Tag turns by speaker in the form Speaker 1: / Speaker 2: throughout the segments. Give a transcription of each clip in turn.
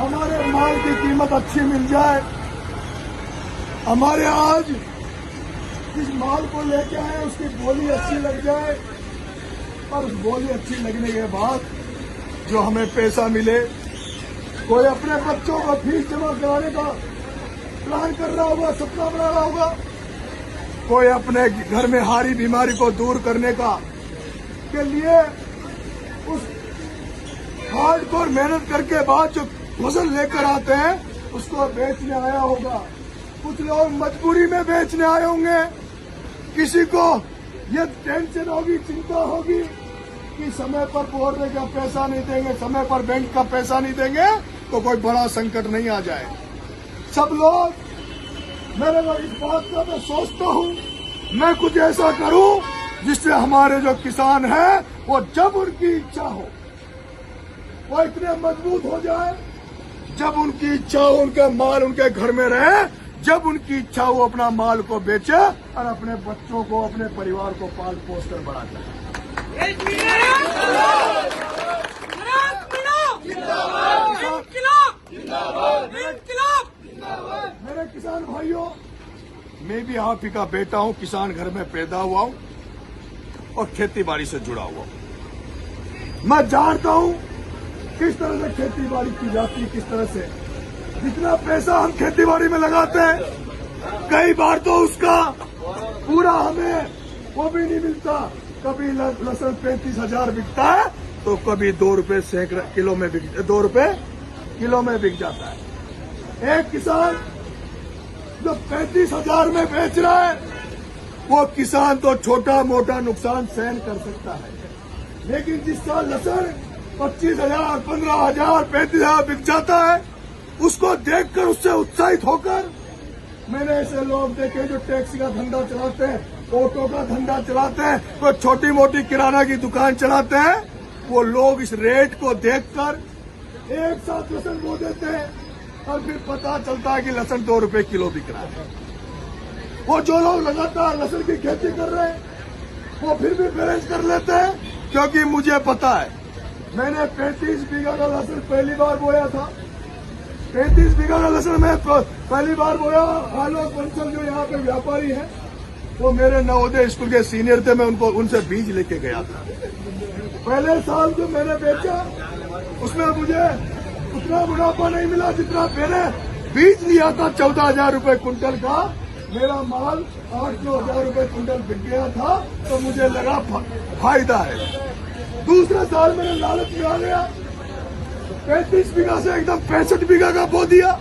Speaker 1: हमारे माल की कीमत अच्छी मिल जाए। हमारे आज जिस माल को लेके आए उसकी बोली अच्छी लग जाए, और उस बोली अच्छी लगने के बाद जो हमें पैसा मिले, कोई अपने बच्चों को फीस जमा कराने का प्लान कर रहा होगा, सपना बना रहा होगा, कोई अपने घर में हारी बीमारी को दूर करने का के लिए उस हार्डकोर मेहनत करके बाद जो फसल लेकर आते हैं उसको बेचने आया होगा। कुछ लोग मजबूरी में बेचने आए होंगे, किसी को ये टेंशन होगी, चिंता होगी कि समय पर बोर्ड का पैसा नहीं देंगे, समय पर बैंक का पैसा नहीं देंगे तो कोई बड़ा संकट नहीं आ जाए। सब लोग मेरे को इस बात का मैं सोचता हूँ, मैं कुछ ऐसा करूँ जिससे हमारे जो किसान हैं वो जब उनकी इच्छा हो वो इतने मजबूत हो जाए, जब उनकी इच्छा हो उनके माल उनके घर में रहे, जब उनकी इच्छा हो अपना माल को बेचे और अपने बच्चों को अपने परिवार को पाल पोस कर बड़ा जाए। मेरे किसान भाइयों, मैं भी आप ही का बेटा हूं, किसान घर में पैदा हुआ हूं और खेती बाड़ी से जुड़ा हुआ हूं। मैं जानता हूं किस तरह से खेती बाड़ी की जाती है, किस तरह से जितना पैसा हम खेती बाड़ी में लगाते हैं कई बार तो उसका पूरा हमें वो भी नहीं मिलता। कभी लहसुन 35,000 बिकता है तो कभी 2 रुपए सैकड़ा किलो में 2 रुपए किलो में बिक जाता है। एक किसान जो 35,000 में बेच रहा है वो किसान तो छोटा मोटा नुकसान सहन कर सकता है, लेकिन जिस साल लहसुन 25,000, 15,000, 35,000 बिक जाता है उसको देखकर उससे उत्साहित होकर मैंने ऐसे लोग देखे जो टैक्सी का धंधा चलाते हैं, ऑटो का धंधा चलाते हैं, कोई छोटी मोटी किराना की दुकान चलाते हैं, वो लोग इस रेट को देखकर एक साथ लहसुन बो देते हैं और फिर पता चलता है कि लहसुन 2 रुपए किलो बिक रहा है। वो जो लोग लगातार लहसुन की खेती कर रहे हैं वो फिर भी बैलेंस कर लेते हैं, क्योंकि मुझे पता है मैंने 35 बीघा का लहसुन पहली बार बोया था। 35 बीघा का लहसुन मैं पहली बार बोया। आलोक बंसल जो यहाँ पे व्यापारी है वो मेरे नवोदय स्कूल के सीनियर थे, मैं उनसे बीज लेके गया था। पहले साल जो मैंने बेचा उसमें मुझे उतना मुनाफा नहीं मिला जितना मैंने बीज लिया था। 14,000 रुपए कुंटल का मेरा माल 8-9,000 रुपए कुंटल बिक गया था, तो मुझे लगा फायदा है। दूसरे साल मैंने लालच में आ गया, 35 बीघा से एकदम 65 बीघा का बो दिया।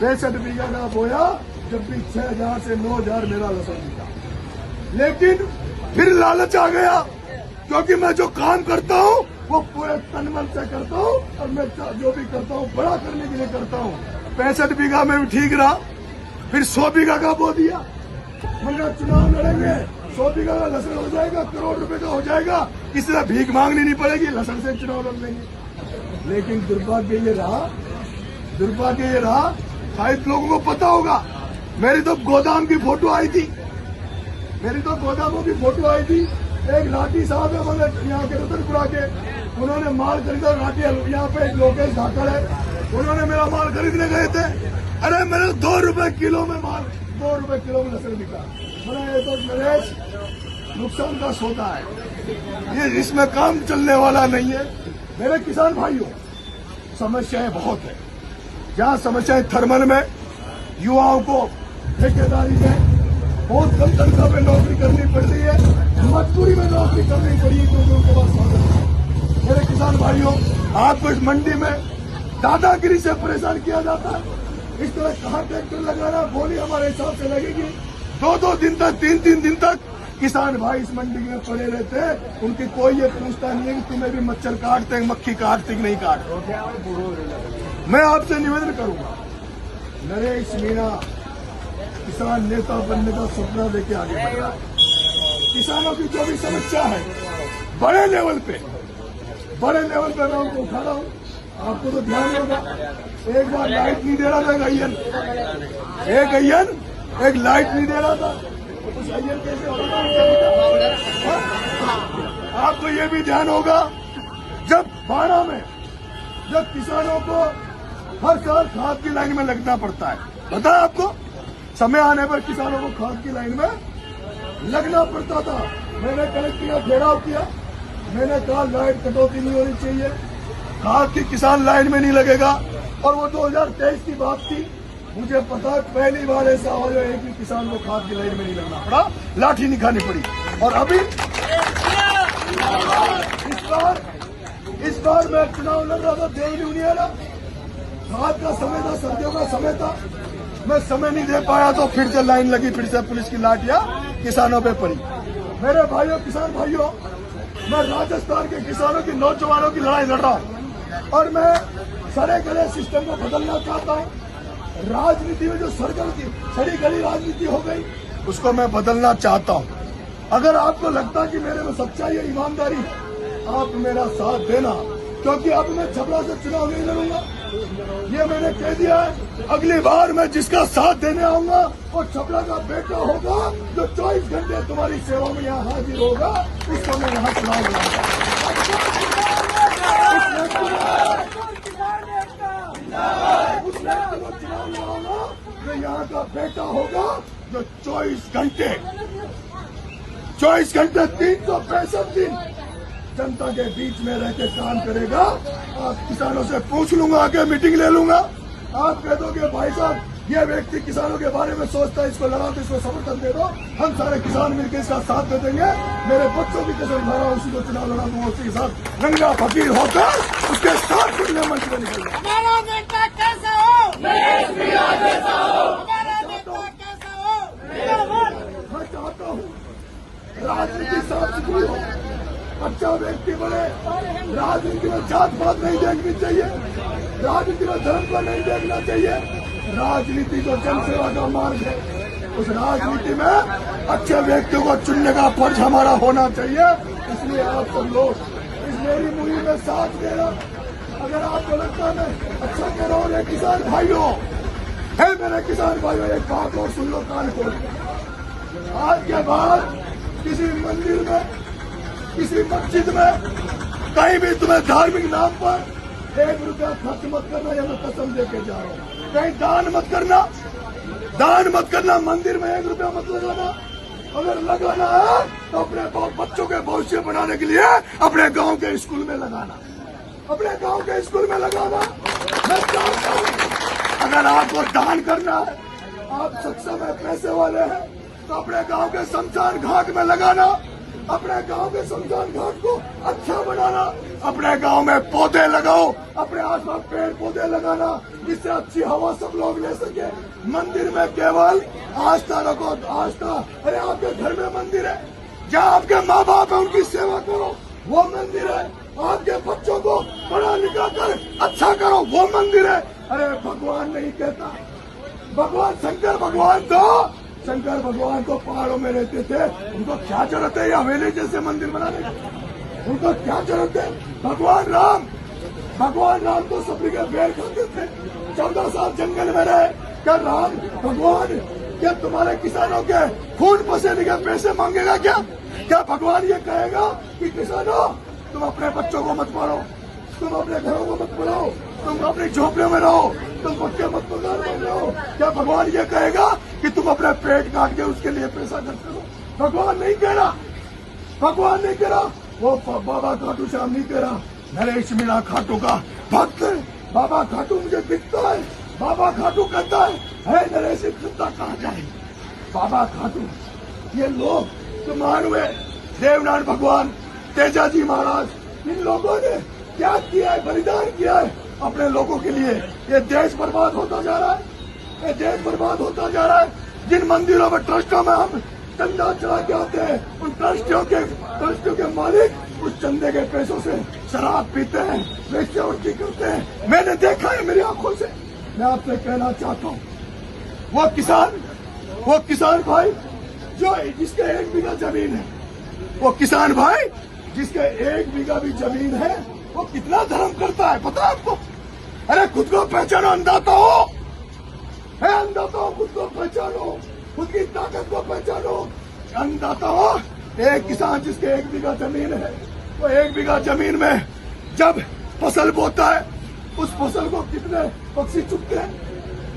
Speaker 1: 65 बीघा का बोया, जब भी 6,000 से 9,000 मेरा लहसुन बिका। लेकिन फिर लालच आ गया, क्योंकि मैं जो काम करता हूँ वो पूरे तन मन से करता हूँ और मैं जो भी करता हूँ बड़ा करने के लिए करता हूँ। 65 बीघा में भी ठीक रहा, फिर 100 बीघा का बो दिया। मैंने चुनाव लड़ेंगे, 100 बीघा का लहसुन हो जाएगा, करोड़ रुपए का हो जाएगा, किसी से भीख मांगनी नहीं पड़ेगी, लहसुन से चुनाव लड़ लेंगे। लेकिन दुर्भाग्य ये रहा, शायद लोगों को पता होगा, मेरी तो गोदाम की फोटो आई थी, गोदामों की फोटो आई थी। एक लाठी साहब है मतलब यहाँ के रतनपुरा के, उन्होंने माल खरीदा। लाठी यहाँ पे लोकेश धाकड़ है, उन्होंने मेरा माल खरीदने गए थे। अरे मेरे 2 रुपए किलो में माल, 2 रुपए किलो में लहसुन बिका। मैंने ये तो नरेश नुकसान का सौदा है, ये इसमें काम चलने वाला नहीं है। मेरे किसान भाइयों, समस्याएं बहुत है। जहाँ समस्याएं थर्मल में युवाओं को ठेकेदारी में बहुत कम तनख्वाह में नौकरी करनी पड़ रही है, मजबूरी में नौकरी करनी पड़ी क्योंकि उनके पास साधन है। मेरे किसान भाइयों, आपको इस मंडी में दादागिरी से परेशान किया जाता है। इस तरह कहाँ ट्रैक्टर लगाना, बोली हमारे हिसाब से लगेगी। 2-2 दिन तक, 3-3 दिन तक किसान भाई इस मंडी में पड़े रहते हैं। उनकी कोई ये पूछता नहीं है कि तुम्हें भी मच्छर काटते हैं, मक्खी काटती कि नहीं काटते। मैं आपसे निवेदन करूंगा, नरेश मीणा किसान नेता बनने का सपना लेके आगे बढ़ रहा है। किसानों की जो भी समस्या है बड़े लेवल पे मैं उनको उठा रहा हूँ। आपको तो ध्यान होगा, एक बार लाइट नहीं दे रहा था एक अय्यन एक लाइट नहीं दे रहा था, उस अय्यन कैसे होगा? आपको ये भी ध्यान होगा, जब बाड़ा में जब किसानों को हर साल खाद की लाइन में लगना पड़ता है। पता है आपको, समय आने पर किसानों को खाद की लाइन में लगना पड़ता था। मैंने कलेक्टर का घेराव किया, मैंने कहा लाइट कटौती नहीं होनी चाहिए, खाद की किसान लाइन में नहीं लगेगा। और वो 2023 की बात थी, मुझे पता है पहली बार ऐसा हो जो एक भी किसान को खाद की लाइन में नहीं लगना पड़ा, लाठी नहीं खानी पड़ी। और अभी इस बार मैं चुनाव लड़ रहा था, देवनी उनियारा, खाद का समय था, सर्दियों का समय था, मैं समय नहीं दे पाया तो फिर से लाइन लगी, फिर से पुलिस की लाठियां किसानों पे पड़ी। मेरे भाइयों, किसान भाइयों, मैं राजस्थान के किसानों की, नौजवानों की लड़ाई लड़ रहा हूं और मैं सड़े गले सिस्टम को बदलना चाहता हूं। राजनीति में जो सड़ी गली राजनीति हो गई, उसको मैं बदलना चाहता हूं। अगर आपको लगता कि मेरे में सच्चाई है, ईमानदारी है, आप मेरा साथ देना, क्योंकि अब मैं छपरा से चुनाव नहीं लड़ूंगा, ये मैंने कह दिया है। अगली बार मैं जिसका साथ देने आऊंगा वो छपरा का बेटा होगा, जो 24 घंटे तुम्हारी सेवा में यहाँ हाजिर होगा, उसको मैं यहाँ चुनाव लड़ाऊंगा। उस व्यक्ति को चुनाव लड़ाऊंगा जो यहाँ का बेटा होगा, जो 24 घंटे 365 दिन जनता के बीच में रह के काम करेगा। आप किसानों से पूछ लूंगा, आके मीटिंग ले लूंगा। आप कह दोगे भाई साहब ये व्यक्ति किसानों के बारे में सोचता है, इसको लगा दो, इसको समर्थन दे दो, हम सारे किसान मिलकर इसका साथ दे देंगे। मेरे बच्चों की कसम खा रहा हूं, उसी को चुनाव लड़ा दूंगा, उसी के साथ नंगा फकीर होकर उसके साथ खुले मंच में निकल।
Speaker 2: हमारा नेता कैसा हो, कैसा हो, हमारा नेता कैसा हो।
Speaker 1: मैं चाहता हूँ राजनीति साफ सुथरी हो, अच्छा व्यक्ति बने। राजनीति में जात पात नहीं देखनी चाहिए, राजनीति में धर्म को नहीं देखना चाहिए। राजनीति जो जनसेवा का मार्ग है, उस राजनीति में अच्छे व्यक्तियों को चुनने का फर्ज हमारा होना चाहिए। इसलिए आप सब लोग इस मेरी मुहिम में साथ देना। अगर आपको लगता है मैं अच्छा कह रहा हूँ, किसान भाइयों है, मेरे किसान भाइयों, एक बात और सुन लो कान खोल। आज के बाद किसी मंदिर में, किसी मस्जिद में, कहीं भी तुम्हें धार्मिक नाम पर 1 रुपया खर्च मत करना, या मैं कसम देके जा रहा हूँ। कहीं दान मत करना, मंदिर में 1 रुपया मत लगाना। अगर लगाना है तो अपने बच्चों के भविष्य बनाने के लिए अपने गांव के स्कूल में लगाना, अपने गांव के स्कूल में लगाना। मैं चाहता हूं अगर आपको दान करना है, आप सक्षम है, पैसे वाले हैं, तो अपने गांव के शमशान घाट में लगाना, अपने गांव के शमशान घाट को अच्छा बनाना, अपने गांव में पौधे लगाओ, अपने आसपास पेड़ पौधे लगाना, जिससे अच्छी हवा सब लोग ले सके। मंदिर में केवल आस्था रखो, आस्था। अरे आपके घर में मंदिर है, जहाँ आपके माँ बाप है उनकी सेवा करो, वो मंदिर है। आपके बच्चों को पढ़ा लिखा कर अच्छा करो, वो मंदिर है। अरे भगवान नहीं कहता, भगवान शंकर भगवान तो पहाड़ों में रहते थे, उनको क्या जरूरत है हवेली जैसे मंदिर बनाने की? उनको क्या जरूरत है? भगवान राम तो सब्जी के बेर खाते थे, 14 साल जंगल में रहे। क्या राम भगवान क्या तुम्हारे किसानों के खून पसीने के पैसे मांगेगा? क्या भगवान ये कहेगा कि किसानों तुम अपने बच्चों को मत मारो, तुम अपने घरों को मत बनाओ, तुम अपने झोपड़ियों में रहो, तुम पक्के मत मकान बन रहो? क्या भगवान ये कहेगा कि तुम अपने पेट काट के उसके लिए पैसा खर्च करो? भगवान नहीं कह रहा, वो बाबा खाटू श्याम नहीं कह रहा। नरेश मीणा खाटू का भक्त है, बाबा खाटू मुझे दिखता है, बाबा खाटू कहता है नरेश चिंता कहाँ जाए? बाबा खाटू ये लोग तो मान हुए, देवनारायण भगवान, तेजाजी महाराज, इन लोगों ने क्या किया है, बलिदान किया है अपने लोगों के लिए। ये देश बर्बाद होता जा रहा है, जिन मंदिरों में, ट्रस्टों में हम चंदा चढ़ा के आते हैं, उन ट्रस्टियों के मालिक उस चंदे के पैसों से शराब पीते हैं, वेश्यावृत्ति करते हैं। मैंने देखा है मेरी आंखों से। मैं आपसे कहना चाहता हूँ, वो किसान भाई जो जिसके 1 बीघा जमीन है, वो किसान भाई जिसके 1 बीघा भी जमीन है, वो कितना धर्म करता है पता है आपको? अरे खुद को पहचानो, अंधाता हो, खुद को पहचानो, खुद की ताकत को पहचानो, अंधाता हो। एक किसान जिसके 1 बीघा जमीन है, वो 1 बीघा जमीन में जब फसल बोता है, उस फसल को कितने पक्षी चुगते हैं,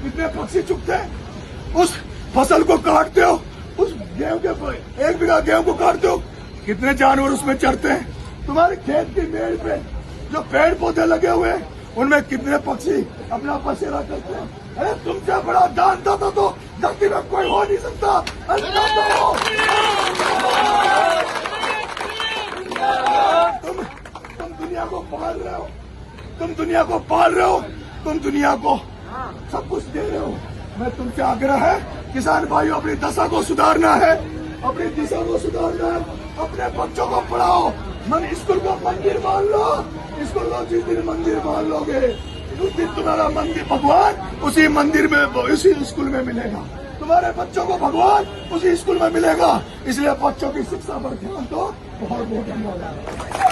Speaker 1: कितने पक्षी चुगते हैं। उस फसल को काटते हो, उस गेहूं के 1 बीघा गेहूं को काटते हो, कितने जानवर उसमें चरते हैं। तुम्हारे खेत की मेड़ पे जो पेड़ पौधे लगे हुए हैं उनमें कितने पक्षी अपना बसेरा करते हैं। अरे तुमसे बड़ा दानदाता तो धरती में कोई हो नहीं सकता। अन्नदाता हो। तुम दुनिया को पाल रहे हो, तुम दुनिया को पाल रहे हो, तुम दुनिया को सब कुछ दे रहे हो। मैं तुमसे आग्रह है किसान भाइयों, अपनी दशा को सुधारना है, अपनी दिशा को सुधारना है, अपने बच्चों को पढ़ाओ। स्कूल को मंदिर मान लो, स्कूल को जिस दिन मंदिर मान लोगे उस दिन तुम्हारा मंदिर भगवान उसी मंदिर में, उसी स्कूल में मिलेगा। तुम्हारे बच्चों को भगवान उसी स्कूल में मिलेगा। इसलिए बच्चों की शिक्षा पर ध्यान दो। बहुत बहुत धन्यवाद।